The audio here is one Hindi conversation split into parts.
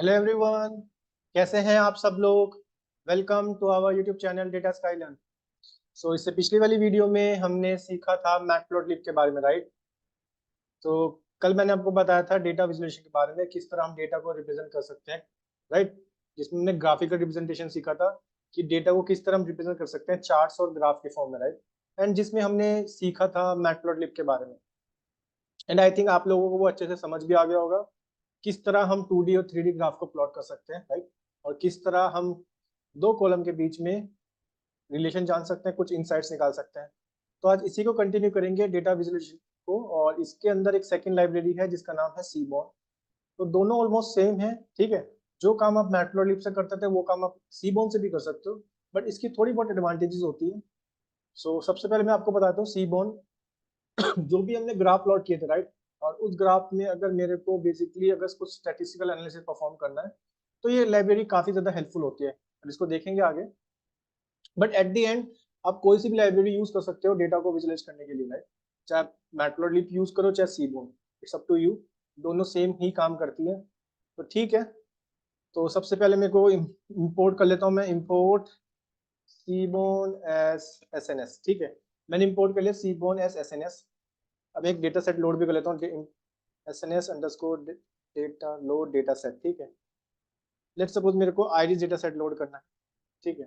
हेलो एवरीवन, कैसे हैं आप सब लोग। Welcome to our YouTube channel Data Skylearn. So इससे पिछली वाली वीडियो में हमने सीखा था मैटप्लॉटलिब के बारे में, राइट। तो कल मैंने आपको बताया था डेटा विजुअलाइजेशन के बारे में, किस तरह हम डेटा को रिप्रेजेंट कर सकते हैं, राइट। जिसमें हमने ग्राफिकल रिप्रेजेंटेशन सीखा था कि डेटा को किस तरह हम रिप्रेजेंट कर सकते हैं चार्ट्स और ग्राफ के फॉर्म में, राइट। एंड जिसमें हमने सीखा था मैटप्लॉटलिब के बारे में। एंड आई थिंक आप लोगों को वो अच्छे से समझ भी आ गया होगा किस तरह हम 2D और 3D ग्राफ को प्लॉट कर सकते हैं, राइट। और किस तरह हम दो कॉलम के बीच में रिलेशन जान सकते हैं, कुछ इनसाइट्स निकाल सकते हैं। तो आज इसी को कंटिन्यू करेंगे डेटा विजुअलाइजेशन को, और इसके अंदर एक सेकंड लाइब्रेरी है जिसका नाम है सीबॉन। तो दोनों ऑलमोस्ट सेम है, ठीक है। जो काम आप मैटप्लॉटलिब से करते थे वो काम आप सीबॉन से भी कर सकते हो, बट इसकी थोड़ी बहुत एडवांटेजेस होती है। सो सबसे पहले मैं आपको बताता हूँ सीबॉन जो भी हमने ग्राफ प्लॉट किए थे, राइट। और उस ग्राफ में अगर मेरे को बेसिकली अगर कुछ स्टैटिस्टिकल एनालिसिस परफॉर्म करना है तो ये लाइब्रेरी काफी ज्यादा हेल्पफुल होती है, और इसको देखेंगे आगे। बट एट द एंड आप कोई सी भी लाइब्रेरी यूज कर सकते हो डेटा को विजुअलाइज करने के लिए, राइट। चाहे मैटप्लॉटलिब यूज करो चाहे सीबॉन, इट्स अप टू यू। दोनों सेम ही काम करती है, तो ठीक है। तो सबसे पहले मेरे को इंपोर्ट कर लेता हूँ, मैं import seaborn as S N S, ठीक है। मैंने इंपोर्ट कर लिया seaborn as S N S. अब एक डेटा सेट लोड भी कर लेता हूँ, S N S underscore data load data set, ठीक है। लेट्स सपोज मेरे को आईरिस डेटा सेट लोड करना है, ठीक है।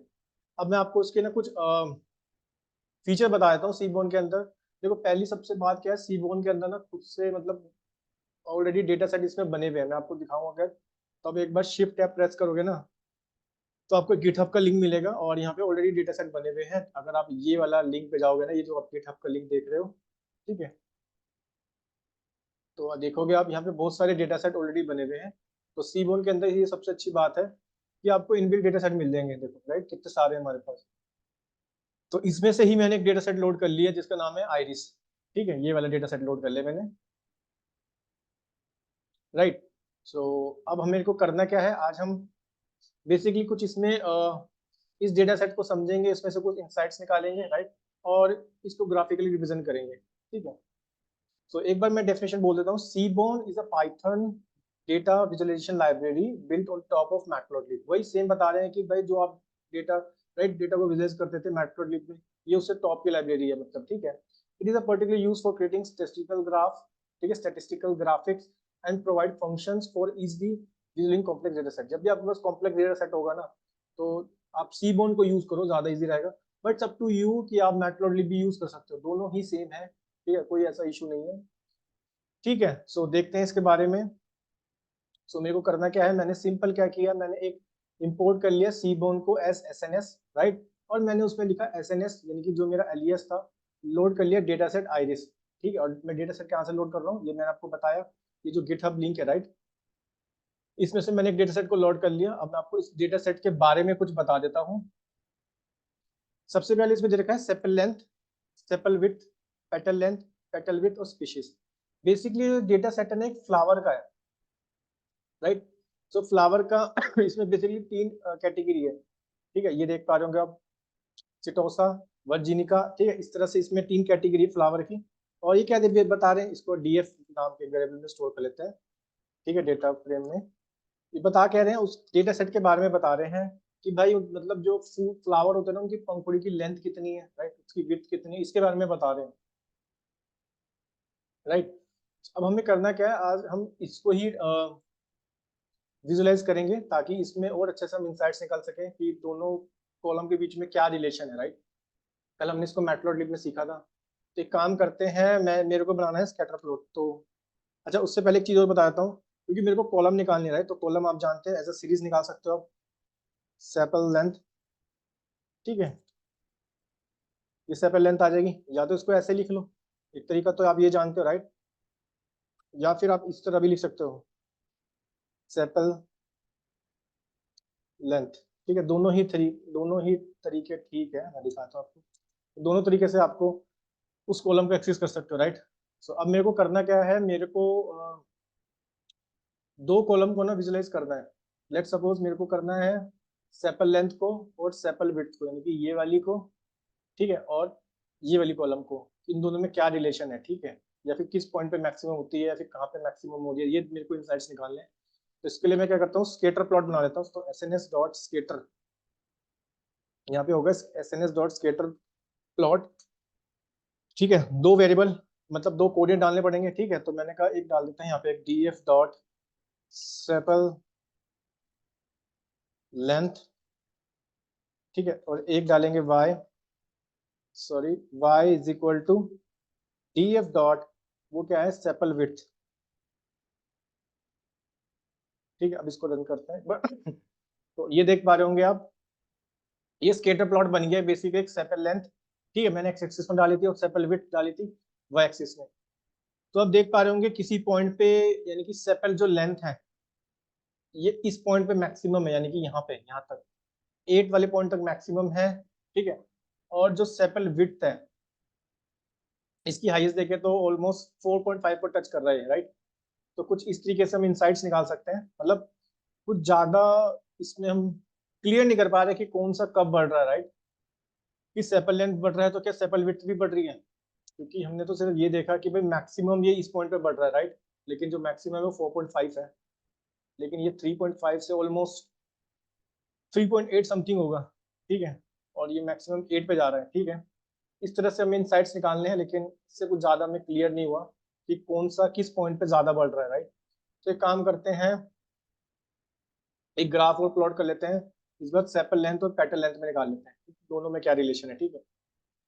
अब मैं आपको उसके ना कुछ फीचर बता देता हूँ सीबोन के अंदर। देखो पहली सबसे बात क्या है, सीबोन के अंदर ना खुद से मतलब ऑलरेडी डेटा सेट इसमें बने हुए हैं, मैं आपको दिखाऊंगा अगर। तो अब एक बार शिफ्ट टैब प्रेस करोगे ना तो आपको गिटहब का लिंक मिलेगा, और यहाँ पे ऑलरेडी डेटा सेट बने हुए हैं। अगर आप ये वाला लिंक पे जाओगे ना, ये जो आप गिटहब का लिंक देख रहे हो, ठीक है, तो देखोगे आप यहाँ पे बहुत सारे डेटा सेट ऑलरेडी बने हुए हैं। तो सीबोन के अंदर ये सबसे अच्छी बात है कि आपको इनबिल्ट डेटा सेट मिल जाएंगे, देखो राइट कितने सारे हैं हमारे पास। तो इसमें से ही मैंने एक डेटा सेट लोड कर लिया जिसका नाम है आइरिस, ठीक है। ये वाला डेटा सेट लोड कर लिया मैंने, राइट। सो अब हमें को करना क्या है, आज हम बेसिकली कुछ इसमें इस डेटा सेट को समझेंगे, इसमें से कुछ इंसाइट्स निकालेंगे, राइट। और इसको ग्राफिकली रिप्रेजेंट करेंगे, ठीक है। सो एक बार मैं डेफिनेशन बोल देता हूँ। Seaborn is a Python data visualisation library built on top of matplotlib. वही सेम बता रहे हैं कि भाई जो आप डेटा, राइट, डेटा को विजुअलाइज करते थे मैटप्लॉटलिब में, ये उससे टॉप की लाइब्रेरी है, मतलब, ठीक है। It is a particular use for creating statistical graph, ठीक है, statistical graphics and provide functions for easily visualising complex data set. जब भी आपके पास कॉम्प्लेक्स डेटा सेट होगा ना, तो आप सीबोन को यूज करो, ज्यादा इजी रहेगा। बट अप टू यू कि आप मैटप्लॉटलिब भी यूज कर सकते हो, दोनों ही सेम है, ठीक है, कोई ऐसा इशू नहीं है, ठीक है। सो देखते हैं इसके बारे में। सो मेरे को करना क्या है, मैंने सिंपल क्या किया, मैंने एक इंपोर्ट कर लिया सीबोन को as S N S, right. और मैंने उसमें लिखा एस एन एस, यानी कि जो मेरा एलियस था। लोड कर लिया डेटा सेट आइरिस, ठीक है। और मैं डेटा सेट कहाँ से लोड कर रहा हूँ ये मैंने आपको बताया, ये जो गिटहब लिंक है, राइट। इसमें से मैंने एक डेटा सेट को लोड कर लिया। अब मैं आपको इस डेटा सेट के बारे में कुछ बता देता हूँ। सबसे पहले इसमें दे रखा है sepal length, sepal width, petal length, petal width और स्पीशीज। बेसिकली डेटा सेट है ना एक फ्लावर का है, राइट। सो फ्लावर का इसमें बेसिकली तीन कैटेगरी है, ठीक है। ये देख पा रहे होंगे आप, चिटोसा, वर्जिनिका, ठीक है। इस तरह से इसमें तीन कैटेगरी फ्लावर की। और ये क्या बता रहे हैं, इसको डीएफ नाम के वेरिएबल में स्टोर कर लेते हैं, ठीक है, डेटा फ्रेम में। ये बता कह रहे हैं उस डेटा सेट के बारे में बता रहे हैं कि भाई मतलब जो फ्लावर होते हैं ना उनकी पंखुड़ी की लेंथ कितनी है, राइट, उसकी विड्थ कितनी है, इसके बारे में बता रहे हैं, राइट। अब हमें करना क्या है, आज हम इसको ही विजुलाइज करेंगे ताकि इसमें और अच्छे से हम इंसाइट्स निकाल सकें कि दोनों कॉलम के बीच में क्या रिलेशन है, राइट। कल हमने इसको मैटप्लॉटलिब में सीखा था। तो एक काम करते हैं, मैं मेरे को बनाना है स्कैटर प्लॉट। तो अच्छा, उससे पहले एक चीज और बता देता हूँ, क्योंकि मेरे को कॉलम निकालने रहा है। तो कॉलम आप जानते हैं एज अ सीरीज निकाल सकते हो आप, सेपल लेंथ, ठीक है। ये सेपल लेंथ आ जाएगी, या तो इसको ऐसे लिख लो, एक तरीका तो आप ये जानते हो, राइट। या फिर आप इस तरह भी लिख सकते हो, सेपल लेंथ, ठीक है। दोनों ही तरीके ठीक है, मैं दिखाता हूँ आपको। दोनों तरीके से आपको उस कॉलम को एक्सेस कर सकते हो, राइट। सो अब मेरे को करना क्या है, मेरे को दो कॉलम को ना विजुलाइज करना है। लेट सपोज मेरे को करना है सेपल लेंथ को और सेपल विड्थ को, यानी कि ये वाली को, ठीक है, और ये वाली कॉलम को, इन दोनों में क्या रिलेशन है, ठीक है। या फिर किस पॉइंट पे मैक्सिमम होती है या फिर कहाँ पे मैक्सिमम हो रही है, ये मेरे को इनसाइट्स निकालने हैं। तो इसके लिए मैं क्या करता हूँ, स्केटर प्लॉट बना लेता हूँ। तो SNS डॉट स्केटर, यहाँ पे होगा SNS डॉट स्केटर प्लॉट। ठीक है, दो वेरिएबल मतलब दो कोऑर्डिनेट डालने पड़ेंगे। ठीक है, तो मैंने कहा एक डाल देते हैं यहाँ पे, एक df डॉट सेपल लेंथ। ठीक है, और एक डालेंगे y is equal to df dot, वो क्या है, सेपल विड्थ। ठीक है, अब इसको रन करते हैं। तो ये देख पा रहे होंगे आप, ये स्केटर प्लॉट बन गया बेसिक एक सेपल लेंथ। ठीक है, मैंने एक्स एक्सिस में डाली थी और सेपल विड्थ डाली थी वाई एक्सिस में। तो अब देख पा रहे होंगे किसी पॉइंट पे, यानी कि सेपल जो लेंथ है ये इस पॉइंट पे मैक्सिमम है, यानी कि यहाँ पे, यहाँ तक 8 वाले पॉइंट तक मैक्सिमम है। ठीक है, और जो सेपल विड्थ है इसकी हाईएस्ट देखे तो ऑलमोस्ट 4.5 को टच कर रहा है, राइट। तो कुछ इस तरीके से हम इनसाइट्स निकाल सकते हैं, मतलब कुछ ज्यादा इसमें हम क्लियर नहीं कर पा रहे कि कौन सा कब बढ़ रहा है, राइट। कि सेपल लेंथ बढ़ रहा है तो क्या सेपल विड्थ भी बढ़ रही है, क्योंकि हमने तो सिर्फ ये देखा कि भाई मैक्सिमम ये इस पॉइंट पे बढ़ रहा है, राइट। लेकिन जो मैक्सिमम है वो 4.5 है, लेकिन ये 3.5 से ऑलमोस्ट 3.8 समथिंग होगा। ठीक है, और ये मैक्सिमम 8 पे जा रहा है। ठीक है, इस तरह से हमें इनसाइट्स निकालने हैं, लेकिन इससे कुछ ज्यादा हमें क्लियर नहीं हुआ कि कौन सा किस पॉइंट पे ज्यादा बढ़ रहा है, राइट। तो एक काम करते हैं, एक ग्राफ और प्लॉट कर लेते हैं। इस बार सेपल लेंथ और पेटल लेंथ में निकाल लेते हैं दोनों में क्या रिलेशन है। ठीक है,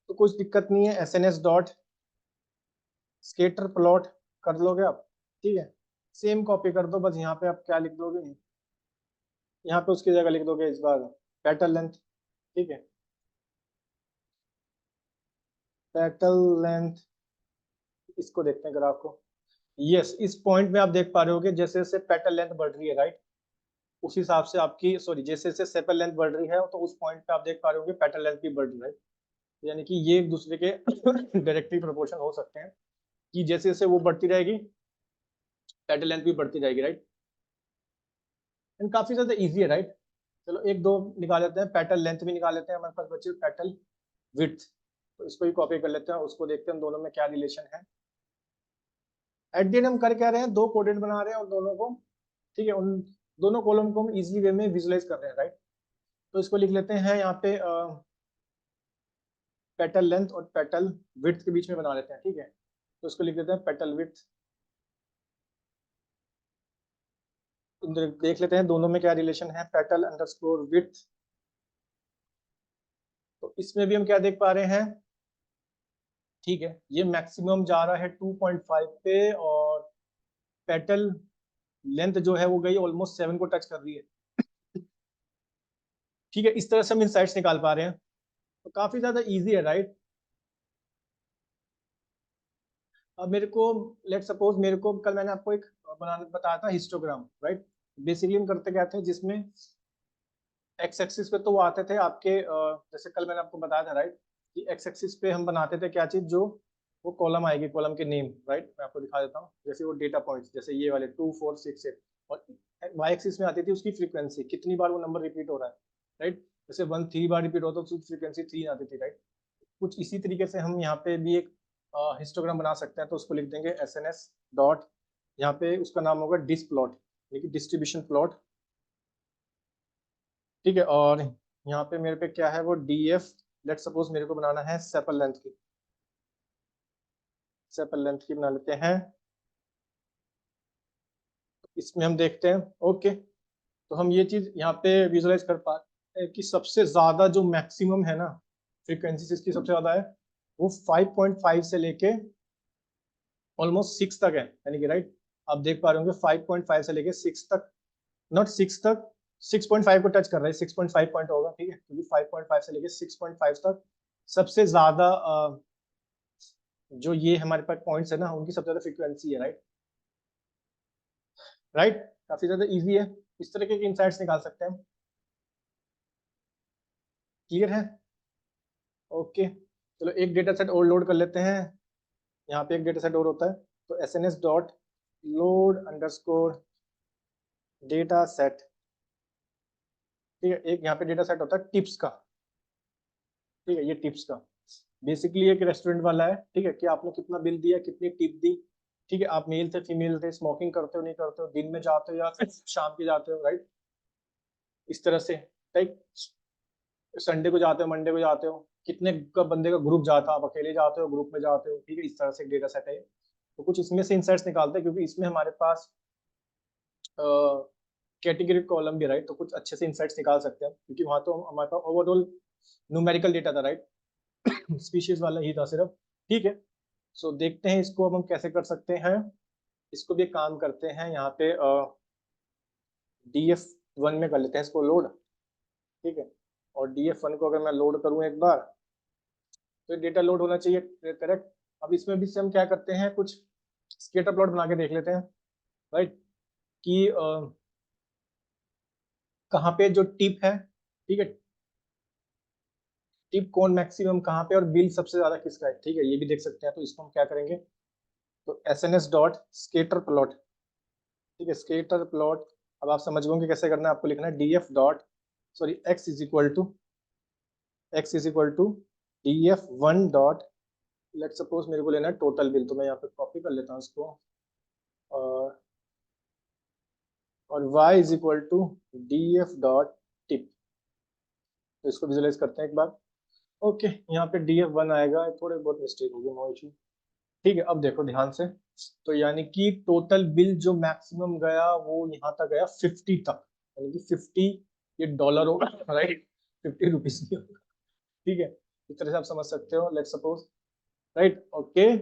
तो कुछ दिक्कत नहीं है, SNS डॉट स्केटर प्लॉट कर लोगे आप। ठीक है, सेम कॉपी कर दो, बस यहाँ पे आप क्या लिख दोगे, यहाँ पे उसकी जगह लिख दोगे इस बार पेटल लेंथ। ठीक है, पेटल लेंथ, इसको देखते हैं ग्राफ को। यस, इस पॉइंट में आप देख पा रहे हो कि जैसे जैसे पेटल लेंथ बढ़ रही है, राइट, उस हिसाब से आपकी, सॉरी, जैसे जैसे सेपल लेंथ बढ़ रही है तो उस पॉइंट पे आप देख पा रहे हो कि पेटल लेंथ भी बढ़ रही है। यानी कि ये एक दूसरे के डायरेक्टली प्रोपोर्शन हो सकते हैं, कि जैसे जैसे वो बढ़ती रहेगी पेटल लेंथ भी बढ़ती जाएगी, राइट। एंड काफी ज्यादा इजी है, राइट। चलो एक दो निकाल लेते हैं, पेटल लेंथ भी निकाल लेते हैं, हमारे पास बची पेटल विड्थ। तो इसको भी कॉपी कर लेते हैं, उसको देखते हैं दोनों में क्या रिलेशन है। एट द एंड हम कर क्या रहे हैं, दो कोऑर्डिनेट बना रहे हैं और दोनों को, ठीक है, उन दोनों कॉलम को हम इजीली वे में विजुलाइज कर रहे हैं, राइट। तो इसको लिख लेते हैं यहाँ पे पेटल लेंथ और पेटल विड्थ के बीच में बना लेते हैं। ठीक है, तो इसको लिख लेते हैं पेटल विड्थ। देख लेते हैं दोनों में क्या रिलेशन है, पेटल अंडरस्कोर विड्थ। तो इसमें भी हम क्या देख पा रहे हैं, ठीक है, ये मैक्सिमम जा रहा है 2.5 पे, और पेटल लेंथ जो है वो गई ऑलमोस्ट 7 को टच कर रही है। ठीक है, इस तरह से हम इनसाइट्स निकाल पा रहे हैं, तो काफी ज्यादा इजी है, राइट। अब मेरे को, लेट सपोज मेरे को कल मैंने आपको एक बनाना बताया था हिस्टोग्राम, राइट। बेसिकली हम करते क्या थे, जिसमें एक्स एक्सिस पे तो वो आते थे आपके जैसे कल मैंने आपको बताया था, राइट, कि एक्स एक्सिस पे हम बनाते थे क्या चीज, जो वो कॉलम आएगी, कॉलम के नेम, राइट। मैं आपको दिखा देता हूँ, जैसे वो डेटा पॉइंट्स, जैसे ये वाले 2 4 6 8, और वाई एक्सिस में आती थी उसकी फ्रीक्वेंसी, कितनी बार वो नंबर रिपीट हो रहा है, राइट। जैसे 1 3 बार रिपीट होता तो उसकी फ्रीक्वेंसी 3 आती थी, राइट। कुछ इसी तरीके से हम यहाँ पे भी एक हिस्टोग्राम बना सकते हैं। तो उसको लिख देंगे SNS डॉट, यहाँ पे उसका नाम होगा डिस प्लॉट, यानी कि डिस्ट्रीब्यूशन प्लॉट। ठीक है, और यहाँ पे मेरे पे क्या है, वो DF, लेट सपोज मेरे को बनाना है सेपल लेंथ की, सेपल लेंथ की बना लेते हैं। इसमें हम देखते हैं, ओके, तो हम ये चीज यहाँ पे विजुलाइज कर पा रहे हैं कि सबसे ज्यादा जो मैक्सिमम है ना, फ्रीक्वेंसी इसकी सबसे ज्यादा है, वो 5.5 से लेके ऑलमोस्ट 6 तक है, यानी कि, राइट। आप देख पा रहे होंगे 5.5 से लेके 6 तक, नॉट 6 तक, 6.5 को टच कर रहा है, 6.5 पॉइंट होगा, ठीक है, क्योंकि 5.5 से लेके 6.5 तक सबसे ज्यादा जो ये हमारे पास पॉइंट्स है ना, उनकी सबसे ज्यादा फ्रीक्वेंसी है, राइट। राइट, काफी ज्यादा इजी है, इस तरह के इनसाइट्स निकाल सकते हैं। क्लियर है, ओके। चलो एक डेटा सेट और लोड कर लेते हैं, यहाँ पे एक डेटा सेट और होता है। तो SNS dot load underscore data set. ठीक है, एक यहाँ पे डेटा सेट होता है टिप्स का। ठीक है, ये टिप्स का बेसिकली एक रेस्टोरेंट वाला है, ठीक है, कि आपने कितना बिल दिया, कितनी टिप दी, ठीक है, आप मेल थे फीमेल थे, स्मोकिंग करते हो नहीं करते हो, दिन में जाते हो या शाम के जाते हो, राइट, इस तरह से, राइट, संडे को जाते हो, मंडे को जाते हो, कितने का बंदे का ग्रुप जाता है, आप अकेले जाते हो, ग्रुप में जाते हो, ठीक है, इस तरह से डेटा सेट है। तो कुछ इसमें से इंसाइट्स निकालते हैं, क्योंकि इसमें हमारे पास कैटेगरी कॉलम भी, राइट, तो कुछ अच्छे से इंसाइट्स निकाल सकते हैं, क्योंकि वहां तो हमारे पास ओवरऑल न्यूमेरिकल डेटा था, राइट, स्पीशीज वाला ही था सिर्फ, ठीक है। सो देखते हैं इसको अब हम कैसे कर सकते हैं। इसको भी एक काम करते हैं, यहाँ पे DF1 में कर लेते हैं इसको लोड, ठीक है। और DF1 को अगर मैं लोड करूँ एक बार, तो डेटा लोड होना चाहिए, करेक्ट। अब इसमें भी से हम क्या करते हैं, कुछ स्केटर प्लॉट बना के देख लेते हैं, राइट, कि कहाँ पे जो टिप है, ठीक है, टिप कौन मैक्सिमम कहाँ पे, और बिल सबसे ज्यादा किसका है, ठीक है, ये भी देख सकते हैं। तो इसको हम क्या करेंगे, तो SNS डॉट स्केटर प्लॉट, ठीक है, स्केटर प्लॉट। अब आप समझ गए कैसे करना है, आपको लिखना है DF dot sorry x is equal to DF1 dot, let suppose मेरे को लेना है टोटल बिल, तो मैं यहाँ पे कॉपी कर लेता हूँ इसको, और y is equal to DF dot tip. तो इसको विजुलाइज करते हैं एक बार। ओके, यहाँ पे DF1 आएगा, थोड़े बहुत मिस्टेक होगी, नो इशू, ठीक है। अब देखो ध्यान से, तो यानी कि टोटल बिल जो मैक्सिमम गया वो यहाँ तक गया 50 तक, यानी कि 50, ये डॉलर होगा, राइट, 50 रुपीज नहीं होगा, ठीक है, इस तरह से आप समझ सकते हो, लेट सपोज, राइट, ओके।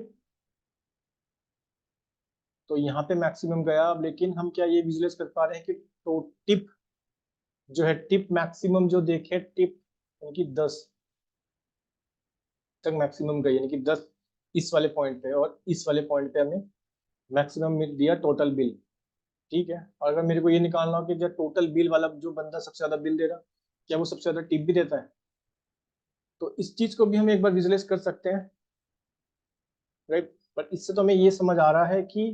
तो यहाँ पे मैक्सिमम गया, अब लेकिन हम क्या ये विजुलाइज कर पा रहे हैं कि तो टिप जो है, टिप मैक्सिमम जो देखे, टिप यानी कि 10 तक मैक्सिमम गई, यानी कि 10 इस वाले पॉइंट पे, और इस वाले पॉइंट पे हमें मैक्सिमम दिया टोटल बिल, ठीक है। और अगर मेरे को ये निकालना हो कि जो टोटल बिल वाला जो बंदा सबसे ज्यादा बिल दे रहा, क्या वो सबसे ज्यादा टिप भी देता है, तो इस चीज को भी हम एक बार विजुलाइज कर सकते हैं, राइट। बट इससे तो हमें ये समझ आ रहा है कि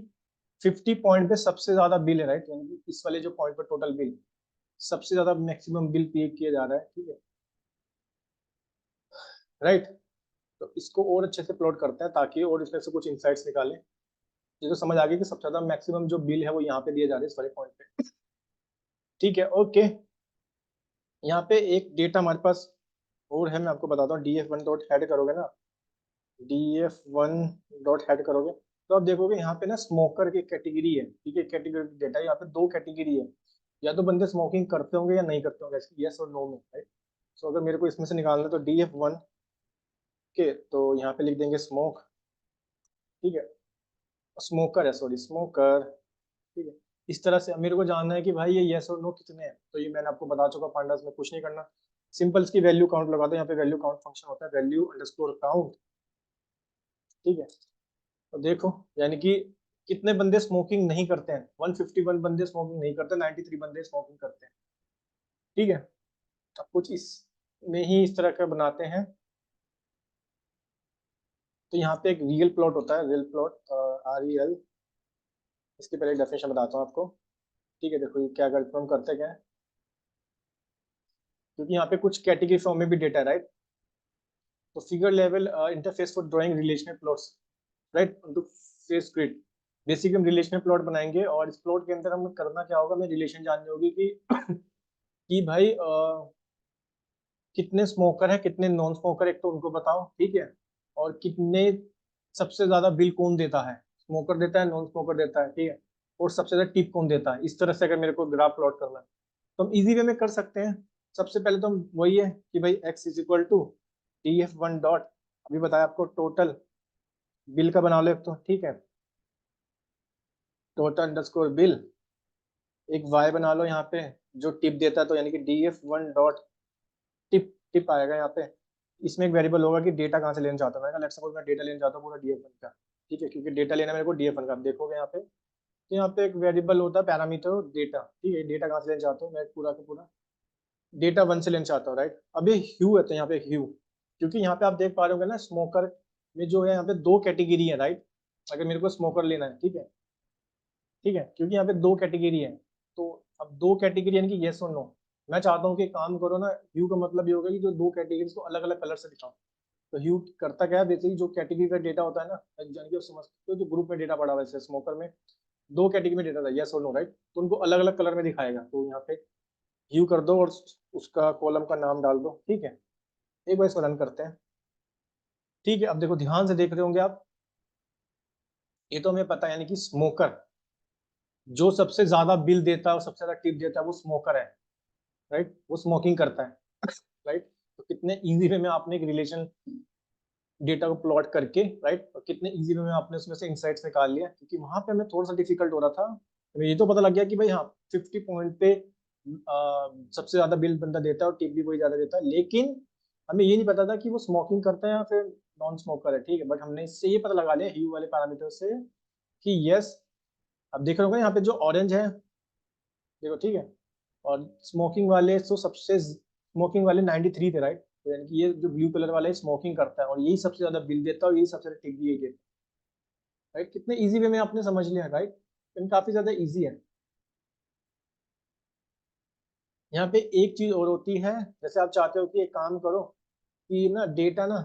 50 पॉइंट पे सबसे ज्यादा बिल है, राइट, यानी कि इस वाले जो पॉइंट पर टोटल बिल सबसे ज्यादा मैक्सिमम बिल पे किया जा रहा है, ठीक है, राइट। तो इसको और अच्छे से प्लॉट करते हैं, ताकि और इसमें से कुछ इंसाइट्स निकालें। ये तो समझ आ गया कि सबसे ज्यादा मैक्सिमम जो बिल है वो यहाँ पे दिए जा रहे हैं इस वाले पॉइंट पे, ठीक है, ओके। यहाँ पे एक डेटा हमारे पास और है, मैं आपको बताता हूँ। DF1 डॉट हेड करोगे ना, DF1 डॉट हेड करोगे, तो आप देखोगे यहाँ पे ना स्मोकर की कैटेगरी है, ठीक है, कैटेगरी डेटा यहाँ पे दो कैटेगरी है, या तो बंदे स्मोकिंग करते होंगे या नहीं करते होंगे, यस और नो में, राइट। सो अगर मेरे को इसमें से निकालना है, तो DF1 के, तो यहाँ पे लिख देंगे स्मोक, ठीक है, स्मोकर है, सॉरी स्मोकर, ठीक है। इस तरह से मेरे को जानना है कि भाई ये यस और नो कितने हैं, तो ये मैंने आपको बता चुका, पांडास में कुछ नहीं करना, सिंपल इसकी वैल्यू काउंट लगा दो, यहाँ पे वैल्यू काउंट फंक्शन होता है, वैल्यू अंडरस्कोर काउंट, ठीक है। तो देखो, यानी कि कितने बंदे स्मोकिंग नहीं करते हैं, 151 बंदे स्मोकिंग नहीं करते, 93 बंदे स्मोकिंग करते हैं, ठीक है। अब कुछ इस में ही इस तरह का बनाते हैं। तो यहाँ पे एक रियल प्लॉट होता है, रियल प्लॉट, REL, इसकी पहले डेफिनेशन बताता हूँ आपको, ठीक है। देखो ये क्या करते हैं, हम करते क्या है, क्योंकि यहाँ पे कुछ कैटेगरी फॉर्म में भी डेटा है, राइट। तो figure level interface for drawing relational plots, right, to face grid, basically हम रिलेशनल प्लॉट बनाएंगे, और इस प्लॉट के अंदर हम करना क्या होगा, हमें रिलेशन जाननी होगी कि कि भाई कितने स्मोकर है, कितने नॉन स्मोकर, एक तो उनको बताओ, ठीक है, और कितने सबसे ज्यादा बिल कौन देता है, स्मोकर देता है, नॉन स्मोकर देता है, ठीक है, और सबसे ज्यादा टिप कौन देता है। इस तरह से अगर मेरे को ग्राफ प्लॉट करना है, तो हम इजी वे में कर सकते हैं। सबसे पहले तो हम वही है कि भाई x = DF1 डॉट, अभी बताया आपको, टोटल बिल का बना लो एक, तो ठीक है, टोटल अंडरस्कोर बिल, एक y बना लो यहाँ पे जो टिप देता है, तो यानी कि DF1 डॉट टिप, टिप आएगा यहाँ पे। इसमें एक वेरिएबल होगा कि डेटा कहाँ से लेना चाहता हूँ, मैं लेट्स सपोज मैं डेटा लेना चाहता हूँ पूरा DF1 का, ठीक है, क्योंकि डेटा लेना मेरे को DF1 का, आप देखोगे यहाँ पे, तो यहाँ पे एक वेरिएबल होता है पैरामीटर डेटा, ठीक है, डेटा कहाँ से लेना चाहता हूँ मैं, पूरा का पूरा डेटा 1 से लेना चाहता हूँ, राइट। अब ये ह्यू है, तो यहाँ पे ह्यू, क्योंकि यहाँ पे आप देख पा रहे होगे ना, स्मोकर में जो है यहाँ पे दो कैटेगरी है, राइट, अगर मेरे को स्मोकर लेना है, ठीक है, ठीक है, क्योंकि यहाँ पे दो कैटेगरी है, तो अब दो कैटेगरी यानी कि येस और नो, मैं चाहता हूँ कि काम करो ना, ह्यू का मतलब ये होगा कि जो दो कैटेगरीज को अलग अलग कलर से दिखाओ, तो ह्यू करता क्या है, बेसिकली जो कैटेगरी का डेटा होता है ना, जान के समझ तो जो ग्रुप में डेटा पड़ा हुआ है, स्मोकर में दो कैटेगरी में डेटा था, यस और नो, राइट, तो उनको अलग अलग कलर में दिखाएगा। तो यहाँ पे ह्यू कर दो और उसका कॉलम का नाम डाल दो, ठीक है। एक बार इसको रन करते हैं, ठीक है। अब देखो ध्यान से देख रहे होंगे आप, ये तो हमें पता है, यानी कि स्मोकर जो सबसे ज्यादा बिल देता है और सबसे ज्यादा टिप देता है वो स्मोकर है, राइट, वो स्मोकिंग करता है, राइट। तो कितने इजी वे में आपने एक रिलेशन डेटा को प्लॉट करके, राइट, और कितने इजी वे में आपने उसमें से इंसाइट्स निकाल लिया, क्योंकि वहां पे हमें थोड़ा सा डिफिकल्ट हो रहा था। हमें ये तो पता लग गया कि भाई हाँ 50 पॉइंट पे सबसे ज्यादा बिल बंदा देता है और टिप भी वही ज्यादा देता है, लेकिन हमें ये नहीं पता था कि वो स्मोकिंग करता है या फिर नॉन स्मोकर है, ठीक है। बट हमने इससे ये पता लगा लिया ह्यू वाले पैरामीटर से कि यस। अब देख रहे होंगे यहाँ पे जो ऑरेंज है, देखो, ठीक है, और स्मोकिंग वाले तो सबसे स्मोकिंग वाले 93 थे, राइट। तो यानी कि ये जो ब्लू कलर वाला है स्मोकिंग करता है और यही सबसे ज्यादा बिल देता है और यही सबसे ज्यादा टिप भी यही देता है, राइट। कितने इजी वे में आपने समझ लिया, राइट, काफी ज्यादा इजी है। यहाँ पे एक चीज और होती है, जैसे आप चाहते हो कि एक काम करो कि ना डेटा ना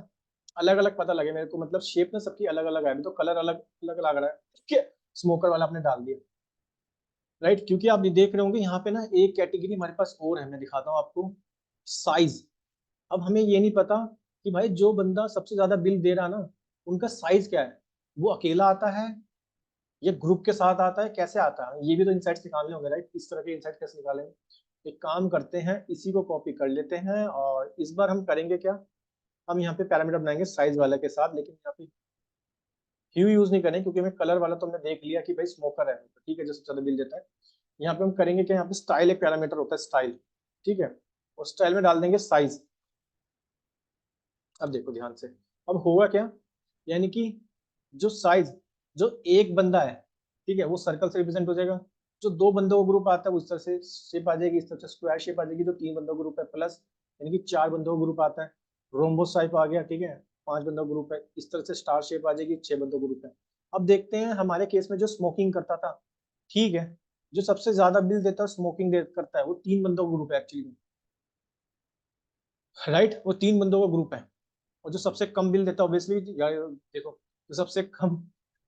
अलग अलग पता लगे मेरे को, मतलब शेप ना सबकी अलग अलग है, तो कलर अलग अलग लग रहा है, ठीक है, स्मोकर वाला आपने डाल दिया, राइट। क्योंकि आप ये देख रहे होंगे यहाँ पे ना एक कैटेगरी हमारे पास और है, मैं दिखाता हूँ आपको, साइज। अब हमें ये नहीं पता कि भाई जो बंदा सबसे ज्यादा बिल दे रहा है ना, उनका साइज क्या है, वो अकेला आता है या ग्रुप के साथ आता है, कैसे आता है, ये भी तो इंसाइट्स निकालने होंगे, राइट। इस तरह के इंसाइट कैसे निकालेंगे, एक काम करते हैं, इसी को कॉपी कर लेते हैं और इस बार हम करेंगे क्या, हम यहाँ पे पैरामीटर बनाएंगे साइज वाले के साथ, लेकिन यहाँ पे ह्यू यूज नहीं करें क्योंकि हमें कलर वाला तो हमने देख लिया कि भाई स्मोकर है, तो ठीक है, जो सबसे ज्यादा बिल देता है। यहाँ पे हम करेंगे क्या, यहाँ पे स्टाइल एक पैरामीटर होता है, स्टाइल, ठीक है, और स्टाइल में डाल देंगे साइज। अब देखो ध्यान से, अब होगा क्या, यानी कि जो साइज, जो एक बंदा है, ठीक है, वो सर्कल से रिप्रेजेंट हो जाएगा। जो दो बंदों का ग्रुप आता है उस तरह से शेप आ जाएगी, इस तरह से स्क्वायर शेप आ जाएगी। जो तीन बंदों का ग्रुप है प्लस, यानी कि चार बंदों का ग्रुप आता है, रोम्बोस टाइप आ गया, ठीक है, पांच बंदों का ग्रुप है, इस तरह से स्टार शेप आ जाएगी, छह बंदों का ग्रुप है। अब देखते हैं हमारे केस में जो स्मोकिंग करता था, ठीक है, जो सबसे ज्यादा बिल देता है स्मोकिंग करता है, वो तीन बंदों का ग्रुप है एक्चुअली, राइट, वो तीन बंदों का ग्रुप है। और जो सबसे कम बिल देता है ऑब्वियसली, देखो, जो सबसे कम,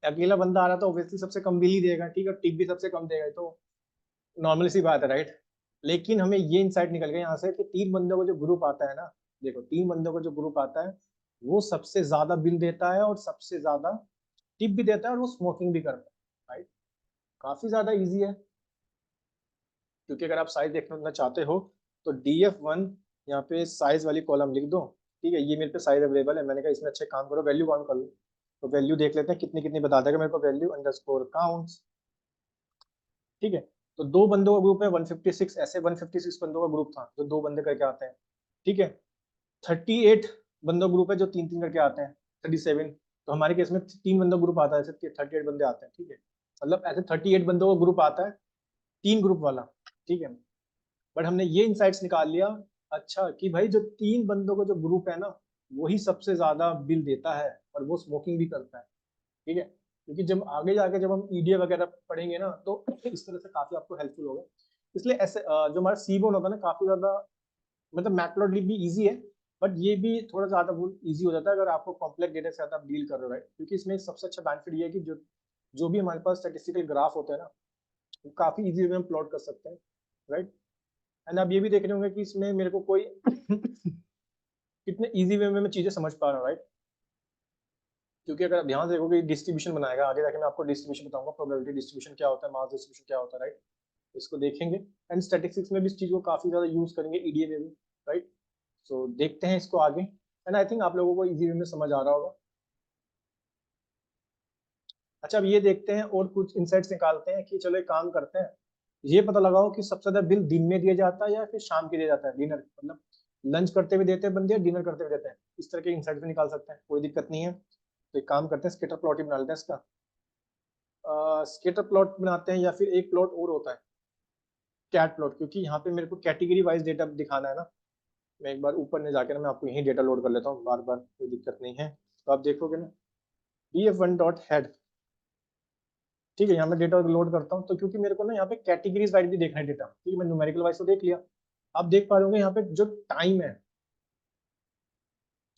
अकेला बंदा आ रहा था ऑब्वियसली सबसे कम बिल ही देगा, ठीक है, टिप भी सबसे कम देगा, तो नॉर्मल सी बात है, राइट। लेकिन हमें ये इंसाइट निकल गया यहाँ से कि तीन बंदों का जो ग्रुप आता है ना, देखो तीन बंदों का जो ग्रुप आता है वो सबसे ज्यादा बिल देता है और सबसे ज्यादा टिप भी देता है और वो स्मोकिंग भी करता है, राइट। काफी ज्यादा इजी है, क्योंकि अगर आप साइज देखना चाहते हो तो DF1 यहाँ पे साइज वाली कॉलम लिख दो, ठीक है, ये मेरे पे साइज अवेलेबल है, मैंने कहा इसमें अच्छे काम करो, वैल्यू काउंट कर लो। तो वैल्यू देख लेते हैं कितनी कितनी बता देगा मेरे को, वैल्यू अंडरस्कोर काउंट्स, ठीक है। तो दो बंदों का ग्रुप है 156, ऐसे 156 बंदों का ग्रुप था जो दो बंदे करके आते हैं, ठीक है। 38 बंदों ग्रुप है जो तीन तीन करके आते हैं, 37। तो हमारे केस में तीन बंदों ग्रुप आता है, ऐसे 38 बंदे आते हैं, ठीक है, मतलब ऐसे 38 बंदों का ग्रुप आता है, तीन ग्रुप वाला, ठीक है। बट हमने ये इंसाइट्स निकाल लिया, अच्छा, कि भाई जो तीन बंदों का जो ग्रुप है ना, वही सबसे ज्यादा बिल देता है और वो स्मोकिंग भी करता है, ठीक है। क्योंकि जब आगे जाके जब हम ईडीए वगैरह पढ़ेंगे ना, तो इस तरह से काफी आपको हेल्पफुल होगा। इसलिए ऐसे जो हमारा सीबोन होता है ना, काफी ज्यादा, मतलब मैटप्लॉटलिब भी इजी है, बट ये भी थोड़ा ज्यादा इजी हो जाता है अगर आपको कॉम्प्लेक्स डेटा के साथ आप डील कर रहे हो, राइट। क्योंकि इसमें सबसे अच्छा बेनिफिट ये है कि जो जो भी हमारे पास स्टेटिस्टिकल ग्राफ होते हैं ना, वो काफी इजी वे में प्लॉट कर सकते हैं, राइट। एंड आप ये भी देख रहे होंगे कि इसमें मेरे को कोई कितने इजी वे में मैं चीजें समझ पा रहा हूँ, राइट। क्योंकि अगर आप ध्यान से देखोगे डिस्ट्रीब्यूशन बनाएगा, आगे जाके मैं आपको डिस्ट्रीब्यूशन बताऊंगा, प्रोबेबिलिटी डिस्ट्रीब्यूशन क्या होता है, मास डिस्ट्रीब्यूशन क्या होता है, राइट। इसको देखेंगे एंड स्टैटिस्टिक्स में भी इस चीज को काफी ज्यादा यूज करेंगे, ईडीए में भी, राइट। सो देखते हैं इसको आगे, एंड आई थिंक आप लोगों को इजी वे में समझ आ रहा होगा। अच्छा, अब ये देखते हैं और कुछ इंसाइट्स निकालते हैं कि चलो एक काम करते हैं, ये पता लगाओ कि सबसे ज्यादा बिल दिन में दिया जाता है या फिर शाम के दिया जाता है, डिनर, मतलब लंच करते हुए देते हैं बंदे या डिनर करते हुए देते हैं, इस तरह के इंसाइट्स भी निकाल सकते हैं, कोई दिक्कत नहीं है। तो एक काम करते हैं, स्केटर प्लॉट ही बना लेते हैं इसका। स्केटर प्लॉट बनाते हैं या फिर एक प्लॉट और होता है कैट प्लॉट, क्योंकि यहाँ पे मेरे को कैटेगरी वाइज डेटा दिखाना है ना। मैं एक बार ऊपर ने जाकर मैं आपको यही डेटा लोड कर लेता हूँ बार बार, कोई दिक्कत नहीं है। तो आप देखोगे ना, df1.head, ठीक है, यहाँ मैं डेटा लोड करता हूँ, तो क्योंकि मेरे को ना यहाँ पे कैटेगरीज वाइज भी देखना है डेटा, ठीक है, मैं न्यूमेरिकल वाइज तो देख लिया। आप देख पा रहे होंगे यहाँ पे जो टाइम है,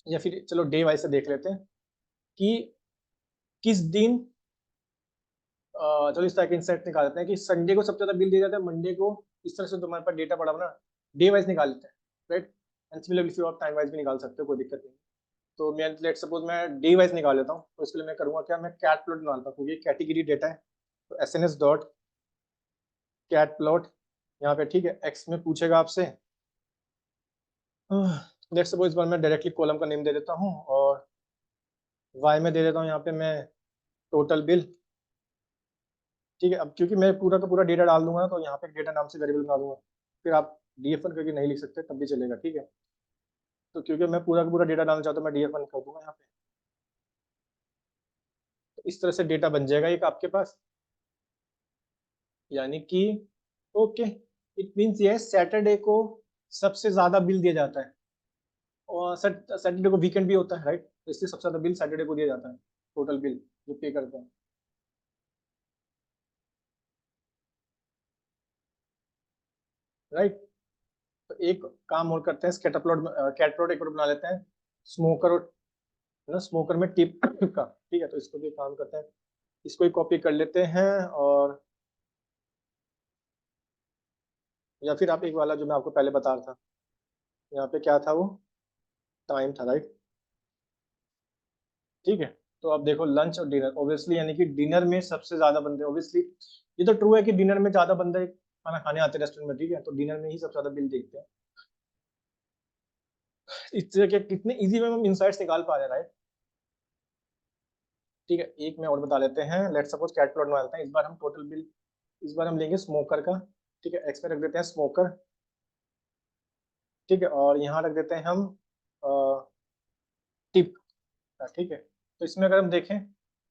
या फिर चलो डे वाइज से देख लेते हैं कि किस दिन, चलो इस तरह के इंसाइट निकाल लेते हैं कि संडे को सबसे ज्यादा बिल दिया जाता है, मंडे को। इस तरह से तुम्हारे पास डेटा पड़ा हुआ ना, डे वाइज निकाल लेते हैं, राइट। एंड सिमिलरली फिर आप टाइम वाइज भी निकाल सकते हो, कोई दिक्कत नहीं। तो मैं लेट सपोज मैं डे वाइज निकाल लेता हूँ, तो इसके लिए मैं करूँगा क्या, मैं कैट प्लॉट निकालता हूँ क्योंकि कैटेगरी डेटा है। तो S N S dot cat plot यहाँ पे, ठीक है। एक्स में पूछेगा आपसे, लेट सपोज इस बार मैं डायरेक्टली कॉलम का नेम दे देता हूँ, और वाई में दे देता हूँ यहाँ पे मैं टोटल बिल, ठीक है। अब क्योंकि मैं पूरा का पूरा डेटा डाल दूंगा तो यहाँ पे डेटा नाम से वेरिएबल बना दूंगा, फिर आप DF1 करके नहीं लिख सकते तब भी चलेगा, ठीक है। तो क्योंकि मैं पूरा का पूरा डेटा डालना चाहता हूँ, मैं DF1 कर दूंगा यहाँ पे। तो इस तरह से डेटा बन जाएगा एक आपके पास, यानी कि ओके, इट मीन्स ये सैटरडे को सबसे ज्यादा बिल दिया जाता है, और सैटरडे को वीकेंड भी होता है, राइट। तो इसलिए सबसे ज्यादा बिल सैटरडे को दिया जाता है, टोटल बिल जो पे करते हैं, राइट। तो एक काम और करते हैं, स्कैटर प्लॉट, कैट प्लॉट एक और बना लेते हैं, स्मोकर और ना स्मोकर में टिप का, ठीक है। तो इसको भी काम करते हैं, इसको ही कॉपी कर लेते हैं, और या फिर आप एक वाला जो मैं आपको पहले बता रहा था, यहाँ पे क्या था वो, टाइम था, राइट, ठीक है। तो अब देखो लंच और डिनर, ऑब्वियसली यानी कि डिनर में सबसे ज्यादा बंदे, ऑब्वियसली ये तो ट्रू है कि डिनर में ज्यादा बंदे खाना खाने आते हैं रेस्टोरेंट में, ठीक है। तो डिनर में ही सबसे ज्यादा बिल देखते हैं। इस तरह के कितने इजी में हम इंसाइट्स निकाल पा रहे हैं, राइट, ठीक है। एक में और बता लेते हैं, लेट्स सपोज कैट प्लॉट में डालते हैं, इस बार हम टोटल बिल, इस बार हम लेंगे स्मोकर का, ठीक है। एक्स में रख देते हैं स्मोकर, ठीक है, और यहाँ रख देते हैं हम टिप, ठीक है। तो इसमें अगर हम देखें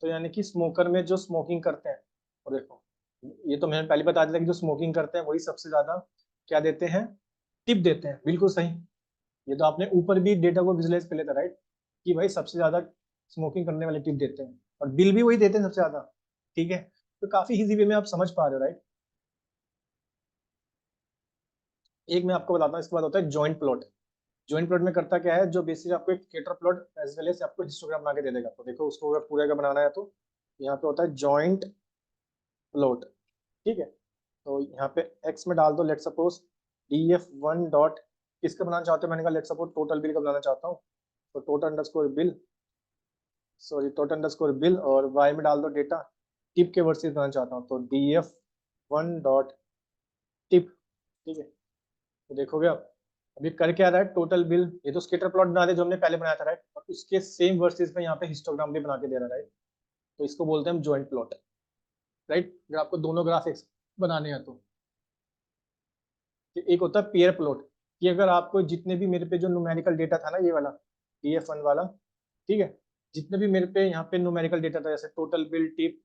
तो यानी कि स्मोकर में जो स्मोकिंग करते हैं, और देखो ये तो मैंने पहले बता दिया कि जो स्मोकिंग करते हैं वही सबसे ज्यादा क्या देते हैं, टिप देते हैं, बिल्कुल सही। ये तो आपने ऊपर भी डेटा को विजुलाइज कर लेता, राइट, कि भाई सबसे ज्यादा स्मोकिंग करने वाले टिप देते हैं, और बिल भी वही देते हैं सबसे ज्यादा, ठीक है। तो काफी इजी वे में आप समझ पा रहे हो, राइट। एक मैं आपको बताता हूँ, इसके बाद होता है जॉइंट प्लॉट। जॉइंट प्लॉट में करता क्या है, जो बेसिक आपको एक scatter plot as well as आपको हिस्टोग्राम बना के दे देगा। तो देखो उसको अगर पूरे का बनाना है तो यहाँ पे होता है जॉइंट प्लॉट, ठीक है। तो यहाँ पे एक्स में डाल दो, लेट सपोज DF1 डॉट, किसका बनाना चाहते हो, मैंने कहा लेट सपोज टोटल बिल का बनाना चाहता हूँ, तो total underscore bill, sorry total underscore bill, और वाई में डाल दो डेटा, टिप के वर्सेस बनाना चाहता हूँ, तो DF1 डॉट टिप, ठीक है। तो देखोगे आप अभी कर क्या रहा है, टोटल बिल, ये तो स्कैटर प्लॉट बना दे जो हमने पहले बनाया था, राइट, और उसके सेम वर्सेस में यहाँ पे हिस्टोग्राम भी बना के दे रहा है, राइट। तो इसको बोलते हैं हम ज्वाइंट प्लॉट, राइट। अगर आपको दोनों ग्राफिक्स बनाने हैं तो एक होता है पेयर प्लॉट, कि अगर आपको जितने भी मेरे पे जो न्यूमेरिकल डेटा था ना, ये वाला DF1 वाला, ठीक है, जितने भी मेरे पे यहाँ पे न्यूमेरिकल डेटा था, जैसे टोटल बिल टिप,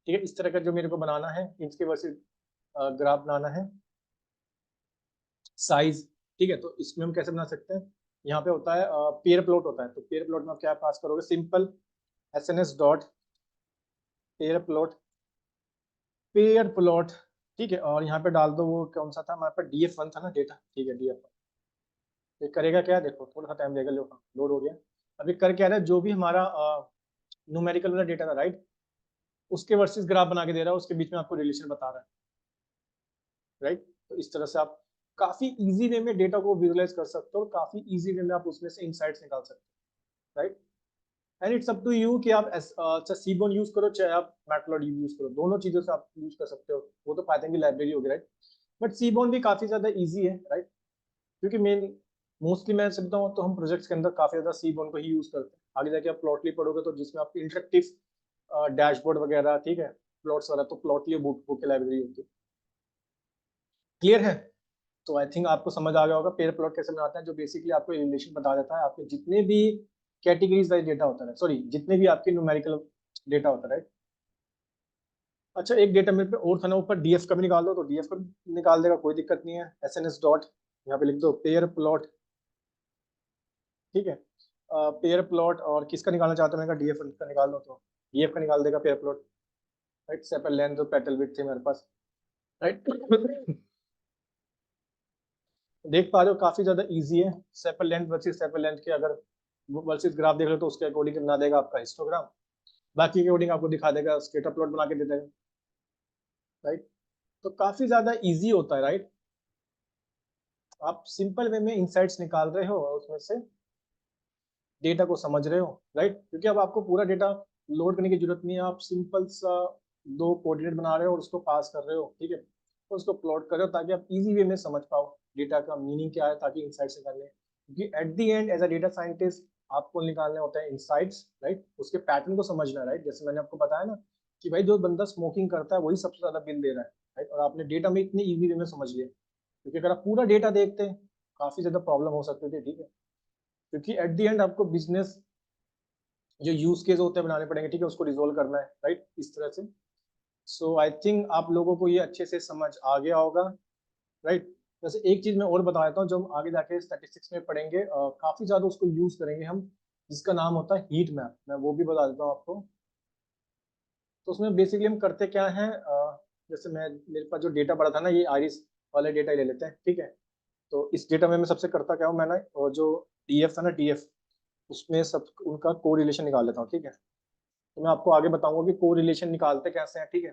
ठीक है, इस तरह का जो मेरे को बनाना है, इसके वर्सेस ग्राफ बनाना है, साइज, ठीक है। तो इसमें हम कैसे बना सकते हैं, यहाँ पे होता है पेयर प्लॉट होता है। तो पेयर प्लॉट में आप क्या पास करोगे, simple SNS dot pair plot, pair plot, ठीक है। और यहाँ पे डाल दो वो कौन सा था हमारे पास, DF1 था ना डेटा, ठीक है, DF1। ये करेगा क्या, देखो थोड़ा सा टाइम लेगा, लोड हो गया। अभी कर क्या रहा है, जो भी हमारा न्यूमेरिकल वाला डेटा था, राइट, उसके वर्सेस ग्राफ बना के दे रहा है, उसके बीच में आपको रिलेशन बता रहा है, राइट। तो इस तरह से आप काफी इजी वे में डेटा को विजुलाइज कर सकते हो, और काफी इजी वे में आप उसमें से इनसाइट्स निकाल सकते हो, right. And it's up to you कि आप चाहे सीबोन यूज करो, चाहे आप मैटप्लॉट यूज करो, दोनों चीजों से आप यूज कर सकते हो। वो तो पाइथन की लाइब्रेरी होगी, राइट, बट सीबोन भी काफी ज्यादा इजी है, राइट, क्योंकि मेन मोस्टली मैं समझता हूँ तो हम प्रोजेक्ट्स के अंदर काफी ज्यादा सीबोन को ही यूज करते हैं। आगे जाके आप प्लॉटली पढ़ोगे तो जिसमें आपकी इंटरेक्टिव डैशबोर्ड वगैरह, ठीक है, प्लॉट्स वाला, तो प्लॉटली बुक की लाइब्रेरी होती है। क्लियर है। तो आई थिंक आपको समझ आ गया होगा पेयर प्लॉट कैसे बनाते हैं, जो बेसिकली आपको रिलेशन बता देता है आपके जितने भी कैटेगरीज वाइज डेटा होता है, सॉरी जितने भी आपके न्यूमेरिकल डेटा होता है, राइट। अच्छा एक डेटा मेरे पे और था ना ऊपर, DF का भी निकाल दो, तो DF का भी निकाल देगा, कोई दिक्कत नहीं है। SNS डॉट यहाँ पे लिख दो पेयर प्लॉट, ठीक है, पेयर प्लॉट, और किसका निकालना चाहते हो, मैंने कहा DF का निकाल दो, तो DF का निकाल देगा pair plot, right. Sepal length और पेटल विड्थ थे मेरे पास, राइट। देख पा रहे हो काफी ज्यादा इजी है, sepal length versus sepal length के अगर वर्सेस ग्राफ देख लो तो उसके अकॉर्डिंग बना देगा आपका हिस्टोग्राम, बाकी के अकॉर्डिंग आपको दिखा देगा स्केटर प्लॉट बना के दे देगा, राइट। तो काफी ज्यादा इजी होता है, राइट। आप सिंपल वे में इंसाइट्स निकाल रहे हो और उसमें से डेटा को समझ रहे हो, राइट। क्योंकि अब आपको पूरा डेटा लोड करने की जरूरत नहीं है, आप सिंपल सा दो कोऑर्डिनेट बना रहे हो और उसको पास कर रहे हो, ठीक है, तो उसको प्लॉट कर रहे हो ताकि आप इजी वे में समझ पाओ डेटा का मीनिंग क्या है, ताकि इंसाइट्स निकालने, क्योंकि at the end as a data scientist आपको निकालने होते हैं इंसाइट्स, राइट। उसके पैटर्न को समझना, राइट। जैसे मैंने आपको बताया ना कि भाई जो बंदा स्मोकिंग करता है वही सबसे ज्यादा बिल दे रहा है, राइट। और आपने डेटा में इतनी इजी वे में समझ लिया, क्योंकि अगर आप पूरा डेटा देखते हैं काफी ज्यादा प्रॉब्लम हो सकती थी, ठीक है। क्योंकि एट द एंड आपको बिजनेस जो यूज केस होते हैं बनाने पड़ेंगे, ठीक है, उसको रिजोल्व करना है, राइट, इस तरह से। सो आई थिंक आप लोगों को ये अच्छे से समझ आ गया होगा, राइट। वैसे एक चीज मैं और बता देता हूँ जो हम आगे जाके स्टैटिस्टिक्स में पढ़ेंगे, काफी ज्यादा उसको यूज करेंगे हम, जिसका नाम होता है हीट मैप, मैं वो भी बता देता हूँ आपको। तो उसमें बेसिकली हम करते क्या है, जैसे मैं मेरे पास जो डेटा पड़ा था ना, ये आइरिस वाले डेटा ही ले लेते हैं, ठीक है। तो इस डेटा में मैं सबसे करता क्या हूँ, मैं ना जो डीएफ था ना, डीएफ, उसमें सब उनका कोरिलेशन निकाल लेता हूँ, ठीक है। तो मैं आपको आगे बताऊंगा कि कोरिलेशन निकालते कैसे हैं, ठीक है,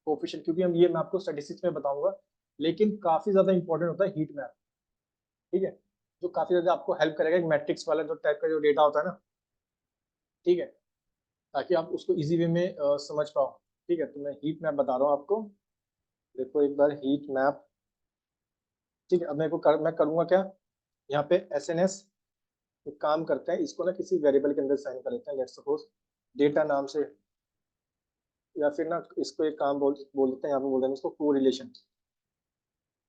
कोफिशिएंट, क्योंकि हम ये मैं आपको स्टैटिस्टिक्स में बताऊंगा, लेकिन काफी ज्यादा इंपॉर्टेंट होता है हीट मैप, ठीक है, जो काफी ज्यादा आपको हेल्प करेगा एक मैट्रिक्स वाला जो टाइप का जो डेटा होता है ना, ठीक है, ताकि आप उसको इजी वे में समझ पाओ, ठीक है। तो मैं हीट मैप बता रहा हूँ आपको, देखो एक बार हीट मैप, ठीक है। अब मैं करूंगा क्या, यहाँ पे एस एन एस, एक काम करते हैं, इसको ना किसी वेरिएबल के अंदर साइन कर लेते हैं, लेट्स सपोज डेटा नाम से, या फिर ना इसको एक काम बोल देते हैं, यहाँ पे बोल देंगे इसको कोरिलेशन।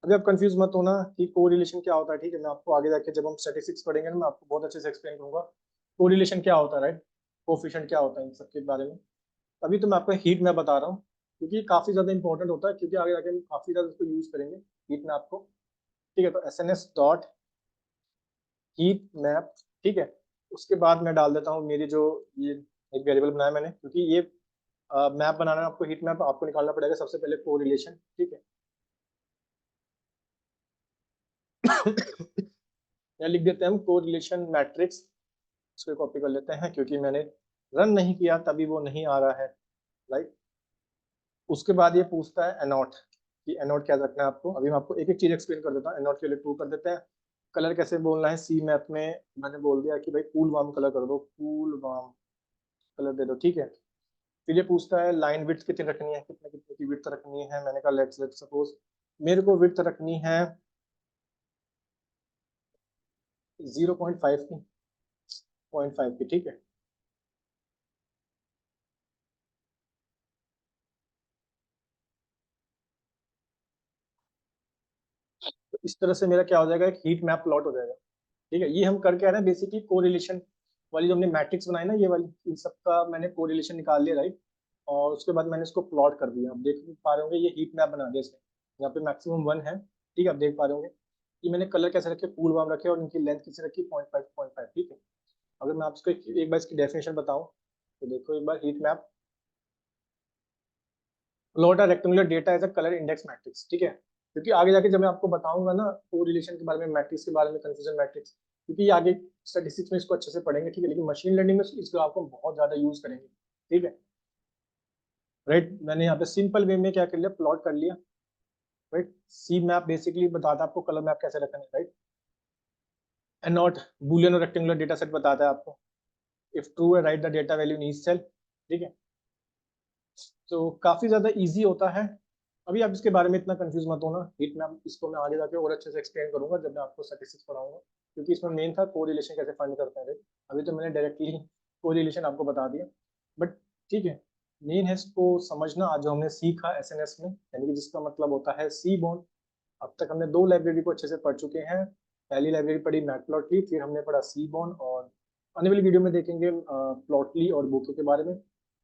अभी आप कंफ्यूज मत होना कि कोरिलेशन क्या होता है, ठीक है। मैं आपको आगे जाके जब हम स्टैटिस्टिक्स पढ़ेंगे ना, मैं आपको बहुत अच्छे से एक्सप्लेन करूंगा कोरिलेशन क्या होता है, राइट, कोफिशिएंट क्या होता है, इन सब के बारे में। अभी तो मैं आपको हीट मैप बता रहा हूँ, क्योंकि ये काफी ज्यादा इंपॉर्टेंट होता है, क्योंकि आगे जाके हम काफी ज्यादा इसको यूज करेंगे हीट मैप को, ठीक है। तो S N S dot heat map, ठीक है। उसके बाद मैं डाल देता हूँ मेरी जो ये एक वेरिएबल बनाया मैंने, क्योंकि ये मैप बनाना है आपको, हीट मैप आपको निकालना पड़ेगा सबसे पहले कोरिलेशन, ठीक है। या लिख देते हैं हम कोरिलेशन मैट्रिक्स, इसको कॉपी कर लेते हैं, क्योंकि मैंने रन नहीं किया तभी वो नहीं आ रहा है, राइट। उसके बाद ये पूछता है एनोट, कि एनोट क्या रखना है आपको। अभी मैं आपको एक एक चीज एक्सप्लेन कर देता हूँ, एनोट के लिए प्रूव कर देते हैं। कलर कैसे बोलना है, सी मैप में मैंने बोल दिया कि भाई कूल वार्म कलर कर दो, कूल वार्म कलर दे दो, ठीक है। फिर ये पूछता है लाइन विड्थ कितनी रखनी है, कितने कितने की विड्थ रखनी है। मैंने कहा लेट्स सपोज मेरे को विड्थ रखनी है 0.5 की, 0.5 की, ठीक है। तो इस तरह से मेरा क्या हो जाएगा, एक हीट मैप प्लॉट हो जाएगा, ठीक है। ये हम करके आ रहे हैं बेसिकली कोरिलेशन वाली जो हमने मैट्रिक्स बनाई ना, ये वाली, इन सब का मैंने कोरिलेशन निकाल लिया, राइट। और उसके बाद मैंने इसको प्लॉट कर दिया, आप देख पा रहे होंगे ये हीट मैप बना दिया इसने, यहाँ पे मैक्सिमम 1 है, ठीक है। आप देख पा रहे होंगे कि मैंने कलर कैसे रखे, कूल वार्म रखे, और इनकी लेंथ किसी रखी 0.5, ठीक है। अगर मैं आपको एक बार इसकी डेफिनेशन बताऊं, तो देखो एक बार heat map plot a rectangular data as a colour index matrix, ठीक है। क्योंकि आगे जाके जब मैं आपको बताऊंगा ना कोरिलेशन के बारे में, मैट्रिक्स के बारे में, कंफ्यूजन मैट्रिक्स, क्योंकि ये आगे स्टैटिस्टिक्स में इसको अच्छे से पढ़ेंगे, ठीक है। लेकिन मशीन लर्निंग में इस ग्राफ को बहुत ज्यादा यूज करेंगे, ठीक है, राइट। मैंने यहाँ पे सिंपल वे में क्या कर लिया, प्लॉट कर लिया, राइट। सी मैप बेसिकली बताता है आपको कलर मैप कैसे रखना है, राइट। एंड नॉट बूलियन और रेक्टेंगुलर डेटा सेट बताता है आपको, इफ ट्रू है right the data value in each cell, ठीक है। तो काफी ज्यादा इजी होता है। अभी आप इसके बारे में इतना कंफ्यूज मत होना, हीट मैप इसको मैं आगे जाके और अच्छे से एक्सप्लेन करूंगा जब मैं आपको स्टैटिस्टिक्स पढ़ाऊंगा, क्योंकि इसमें मेन था कोरिलेशन कैसे फाइंड करते हैं, right? अभी तो मैंने डायरेक्टली कोरिलेशन आपको बता दिया, बट ठीक है, मेन है इसको समझना। आज जो हमने सीखा एसएनएस में, यानी कि जिसका मतलब होता है सी बॉन्ड। अब तक हमने दो लाइब्रेरी को अच्छे से पढ़ चुके हैं। पहली लाइब्रेरी पढ़ी मैटप्लॉटली, फिर हमने पढ़ा सी बॉन्ड, और आने वाली वीडियो में देखेंगे प्लॉटली और बुको के बारे में।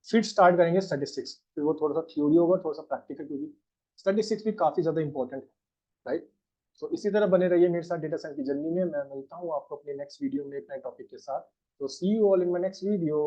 फिर स्टार्ट करेंगे स्टैटिस्टिक्स, फिर वो थोड़ा सा थ्योरी होगा, थोड़ा सा प्रैक्टिकल, क्योंकि स्टैटिस्टिक्स भी काफी ज्यादा इंपॉर्टेंट है, राइट। तो इसी तरह बने रहिए मेरे साथ डेटा साइंस की जर्नी में। मैं मिलता हूँ आपको अपने नेक्स्ट वीडियो में एक नए टॉपिक के साथ। तो see you all in my next video.